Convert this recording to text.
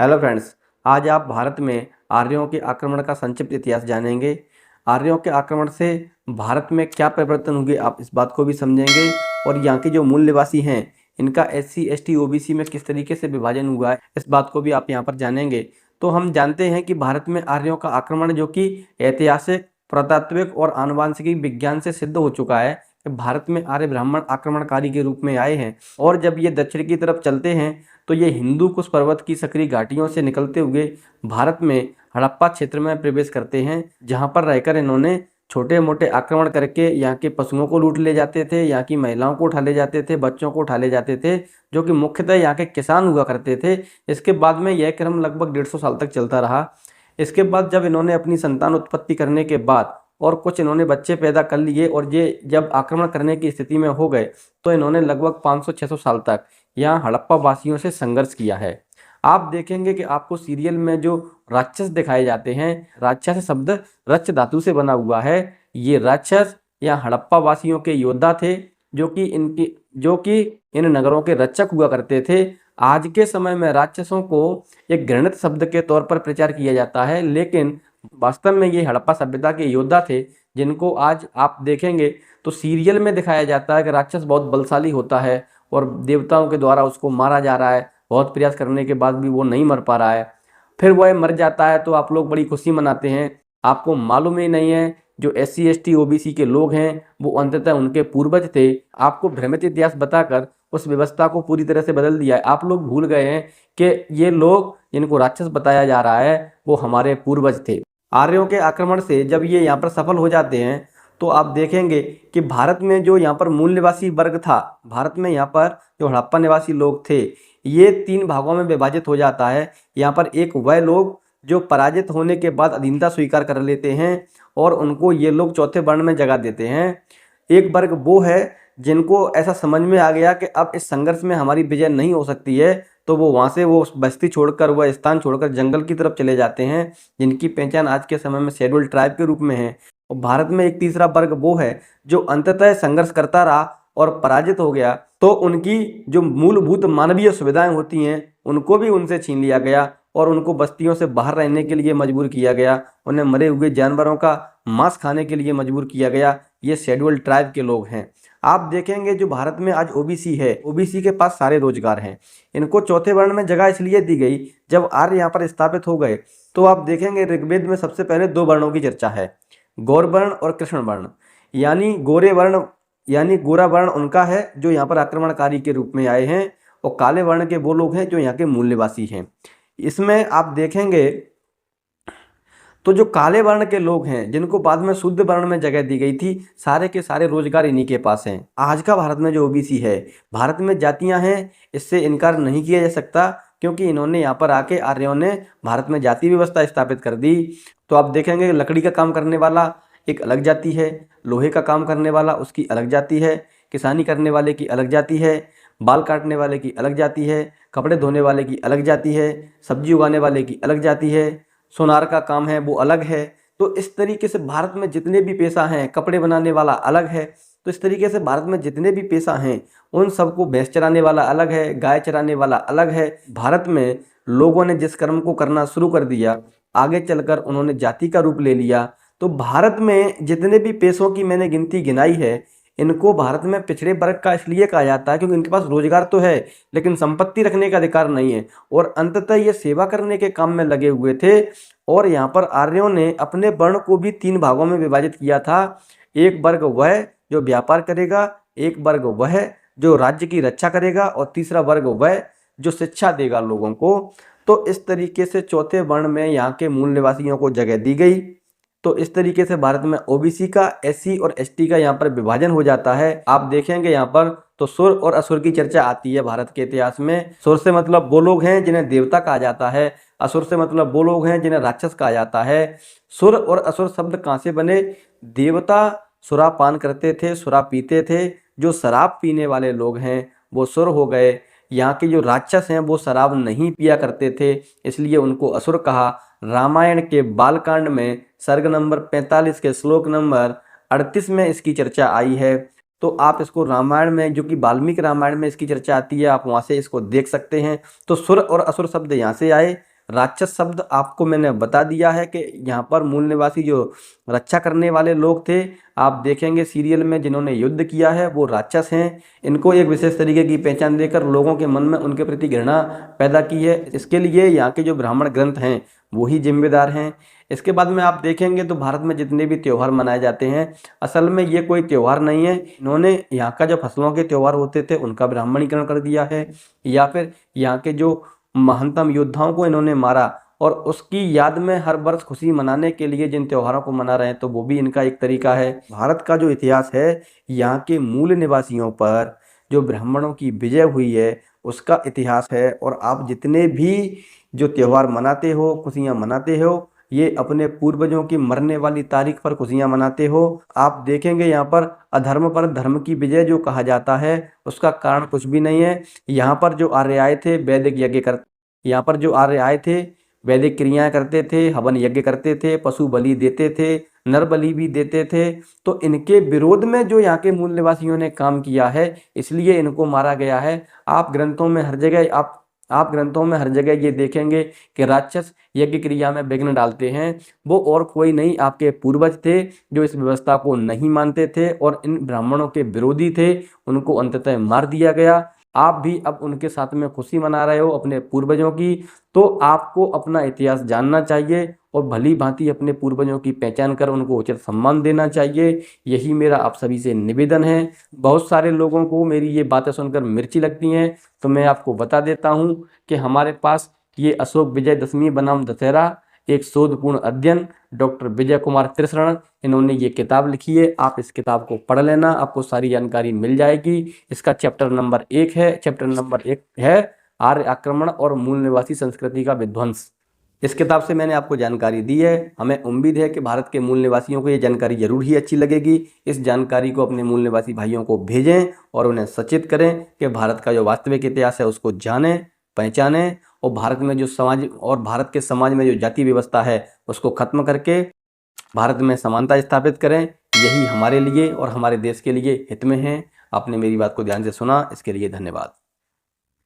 Hello friends, आज आप भारत में आर्यों के आक्रमण का संक्षिप्त इतिहास जानेंगे। आर्यों के आक्रमण से भारत में क्या परिवर्तन हुए आप इस बात को भी समझेंगे और यहाँ के जो मूल निवासी हैं इनका एससी एसटी ओबीसी में किस तरीके से विभाजन हुआ है इस बात को भी आप यहाँ पर जानेंगे। तो हम जानते हैं कि भारत में आर्यों का आक्रमण जो कि ऐतिहासिक, पुरातात्विक और आनुवांशिकी विज्ञान से सिद्ध हो चुका है कि भारत में आर्य ब्राह्मण आक्रमणकारी के रूप में आए हैं। और जब ये दक्षिण की तरफ चलते हैं तो ये हिंदू कुश पर्वत की सक्रिय घाटियों से निकलते हुए भारत में हड़प्पा क्षेत्र में प्रवेश करते हैं, जहां पर रहकर इन्होंने छोटे मोटे आक्रमण करके यहाँ के पशुओं को लूट ले जाते थे, यहाँ की महिलाओं को उठा ले जाते थे, बच्चों को उठा ले जाते थे, जो कि मुख्यतः यहाँ के किसान हुआ करते थे। इसके बाद में यह क्रम लगभग 150 साल तक चलता रहा। इसके बाद जब इन्होंने अपनी संतान उत्पत्ति करने के बाद और कुछ इन्होंने बच्चे पैदा कर लिए और ये जब आक्रमण करने की स्थिति में हो गए तो इन्होंने लगभग 500-600 साल तक यहाँ हड़प्पा वासियों से संघर्ष किया है। आप देखेंगे कि आपको सीरियल में जो राक्षस दिखाए जाते हैं, राक्षस शब्द रच धातु से बना हुआ है। ये राक्षस या हड़प्पा वासियों के योद्धा थे जो कि इन नगरों के रक्षक हुआ करते थे। आज के समय में राक्षसों को एक घृणित शब्द के तौर पर प्रचार किया जाता है, लेकिन वास्तव में ये हड़प्पा सभ्यता के योद्धा थे जिनको आज आप देखेंगे तो सीरियल में दिखाया जाता है कि राक्षस बहुत बलशाली होता है और देवताओं के द्वारा उसको मारा जा रहा है। बहुत प्रयास करने के बाद भी वो नहीं मर पा रहा है, फिर वह मर जाता है तो आप लोग बड़ी खुशी मनाते हैं। आपको मालूम ही नहीं है जो एससी एसटी ओबीसी के लोग हैं वो अंततः उनके पूर्वज थे। आपको भ्रमित इतिहास बताकर उस व्यवस्था को पूरी तरह से बदल दिया है। आप लोग भूल गए हैं कि ये लोग जिनको राक्षस बताया जा रहा है वो हमारे पूर्वज थे। आर्यों के आक्रमण से जब ये यहाँ पर सफल हो जाते हैं तो आप देखेंगे कि भारत में जो यहाँ पर मूल निवासी वर्ग था, भारत में यहाँ पर जो हड़प्पा निवासी लोग थे, ये 3 भागों में विभाजित हो जाता है। यहाँ पर एक वह लोग जो पराजित होने के बाद अधीनता स्वीकार कर लेते हैं और उनको ये लोग चौथे वर्ण में जगह देते हैं। एक वर्ग वो है जिनको ऐसा समझ में आ गया कि अब इस संघर्ष में हमारी विजय नहीं हो सकती है, तो वो वहाँ से वो बस्ती छोड़कर, वह स्थान छोड़कर जंगल की तरफ चले जाते हैं, जिनकी पहचान आज के समय में शेड्यूल ट्राइब के रूप में है। और भारत में एक तीसरा वर्ग वो है जो अंततः संघर्ष करता रहा और पराजित हो गया, तो उनकी जो मूलभूत मानवीय सुविधाएं होती हैं उनको भी उनसे छीन लिया गया और उनको बस्तियों से बाहर रहने के लिए मजबूर किया गया। उन्हें मरे हुए जानवरों का मांस खाने के लिए मजबूर किया गया। ये शेड्यूल ट्राइब के लोग हैं। आप देखेंगे जो भारत में आज ओबीसी है, ओबीसी के पास सारे रोजगार हैं। इनको चौथे वर्ण में जगह इसलिए दी गई, जब आर्य यहाँ पर स्थापित हो गए तो आप देखेंगे ऋग्वेद में सबसे पहले 2 वर्णों की चर्चा है, गौर वर्ण और कृष्ण वर्ण। यानी गोरे वर्ण यानी गोरा वर्ण उनका है जो यहाँ पर आक्रमणकारी के रूप में आए हैं, और काले वर्ण के वो लोग हैं जो यहाँ के मूल निवासी हैं। इसमें आप देखेंगे तो जो काले वर्ण के लोग हैं जिनको बाद में शुद्ध वर्ण में जगह दी गई थी, सारे के सारे रोजगार इन्हीं के पास हैं। आज का भारत में जो ओबीसी है, भारत में जातियां हैं, इससे इनकार नहीं किया जा सकता, क्योंकि इन्होंने यहाँ पर आके आर्यों ने भारत में जाति व्यवस्था स्थापित कर दी। तो आप देखेंगे लकड़ी का काम करने वाला एक अलग जाति है, लोहे का काम करने वाला उसकी अलग जाति है, किसानी करने वाले की अलग जाति है, बाल काटने वाले की अलग जाति है, कपड़े धोने वाले की अलग जाति है, सब्जी उगाने वाले की अलग जाति है, सोनार का काम है वो अलग है। तो इस तरीके से भारत में जितने भी पेशा हैं, कपड़े बनाने वाला अलग है। तो इस तरीके से भारत में जितने भी पेशा हैं उन सबको भैंस चराने वाला अलग है, गाय चराने वाला अलग है। भारत में लोगों ने जिस कर्म को करना शुरू कर दिया, आगे चलकर उन्होंने जाति का रूप ले लिया। तो भारत में जितने भी पेशों की मैंने गिनती गिनाई है, इनको भारत में पिछड़े वर्ग का इसलिए कहा जाता है क्योंकि इनके पास रोजगार तो है लेकिन संपत्ति रखने का अधिकार नहीं है, और अंततः ये सेवा करने के काम में लगे हुए थे। और यहाँ पर आर्यों ने अपने वर्ण को भी 3 भागों में विभाजित किया था। एक वर्ग वह जो व्यापार करेगा, एक वर्ग वह जो राज्य की रक्षा करेगा, और तीसरा वर्ग वह जो शिक्षा देगा लोगों को। तो इस तरीके से चौथे वर्ण में यहाँ के मूल निवासियों को जगह दी गई। तो इस तरीके से भारत में ओबीसी का, एससी और एसटी का यहाँ पर विभाजन हो जाता है। आप देखेंगे यहाँ पर तो सुर और असुर की चर्चा आती है भारत के इतिहास में। सुर से मतलब वो लोग हैं जिन्हें देवता कहा जाता है, असुर से मतलब वो लोग हैं जिन्हें राक्षस कहा जाता है। सुर और असुर शब्द कहाँ से बने? देवता सुरापान करते थे, सुरा पीते थे। जो शराब पीने वाले लोग हैं वो सुर हो गए। यहाँ के जो राक्षस हैं वो शराब नहीं पिया करते थे, इसलिए उनको असुर कहा। रामायण के बालकांड में सर्ग नंबर 45 के श्लोक नंबर 38 में इसकी चर्चा आई है। तो आप इसको रामायण में, जो कि वाल्मीकि रामायण में इसकी चर्चा आती है, आप वहाँ से इसको देख सकते हैं। तो सुर और असुर शब्द यहाँ से आए। राक्षस शब्द आपको मैंने बता दिया है कि यहाँ पर मूल निवासी जो रक्षा करने वाले लोग थे, आप देखेंगे सीरियल में जिन्होंने युद्ध किया है वो राक्षस हैं। इनको एक विशेष तरीके की पहचान देकर लोगों के मन में उनके प्रति घृणा पैदा की है। इसके लिए यहाँ के जो ब्राह्मण ग्रंथ हैं वो ही जिम्मेदार हैं। इसके बाद में आप देखेंगे तो भारत में जितने भी त्यौहार मनाए जाते हैं, असल में ये कोई त्यौहार नहीं है। इन्होंने यहाँ का जो फसलों के त्यौहार होते थे उनका ब्राह्मणीकरण कर दिया है, या फिर यहाँ के जो महानतम योद्धाओं को इन्होंने मारा और उसकी याद में हर वर्ष खुशी मनाने के लिए जिन त्योहारों को मना रहे हैं तो वो भी इनका एक तरीका है। भारत का जो इतिहास है, यहाँ के मूल निवासियों पर जो ब्राह्मणों की विजय हुई है उसका इतिहास है। और आप जितने भी जो त्यौहार मनाते हो, खुशियाँ मनाते हो, ये अपने पूर्वजों की मरने वाली तारीख पर खुशियाँ मनाते हो। आप देखेंगे यहाँ पर अधर्म पर धर्म की विजय जो कहा जाता है उसका कारण कुछ भी नहीं है। यहाँ पर जो आर्य आए थे वैदिक यज्ञ कर यहाँ पर जो आर्य आए थे वैदिक क्रियाएं करते थे, हवन यज्ञ करते थे, पशु बलि देते थे, नर बलि भी देते थे। तो इनके विरोध में जो यहाँ के मूल निवासियों ने काम किया है इसलिए इनको मारा गया है। आप ग्रंथों में हर जगह ये देखेंगे कि राक्षस यज्ञ क्रिया में विघ्न डालते हैं। वो और कोई नहीं, आपके पूर्वज थे जो इस व्यवस्था को नहीं मानते थे और इन ब्राह्मणों के विरोधी थे। उनको अंततः मार दिया गया। आप भी अब उनके साथ में खुशी मना रहे हो अपने पूर्वजों की, तो आपको अपना इतिहास जानना चाहिए और भली भांति अपने पूर्वजों की पहचान कर उनको उचित सम्मान देना चाहिए। यही मेरा आप सभी से निवेदन है। बहुत सारे लोगों को मेरी ये बातें सुनकर मिर्ची लगती हैं, तो मैं आपको बता देता हूँ कि हमारे पास ये अशोक विजयदशमी बनाम दशहरा एक शोधपूर्ण अध्ययन डॉक्टर विजय कुमार त्रिशरण, इन्होंने ये किताब लिखी है। आप इस किताब को पढ़ लेना, आपको सारी जानकारी मिल जाएगी। इसका चैप्टर नंबर 1 है आर्य आक्रमण और मूल निवासी संस्कृति का विध्वंस। इस किताब से मैंने आपको जानकारी दी है। हमें उम्मीद है कि भारत के मूल निवासियों को ये जानकारी जरूर ही अच्छी लगेगी। इस जानकारी को अपने मूल निवासी भाइयों को भेजें और उन्हें सचेत करें कि भारत का जो वास्तविक इतिहास है उसको जानें, पहचानें और भारत में जो समाज और भारत के समाज में जो जाति व्यवस्था है उसको खत्म करके भारत में समानता स्थापित करें। यही हमारे लिए और हमारे देश के लिए हित में है। आपने मेरी बात को ध्यान से सुना, इसके लिए धन्यवाद।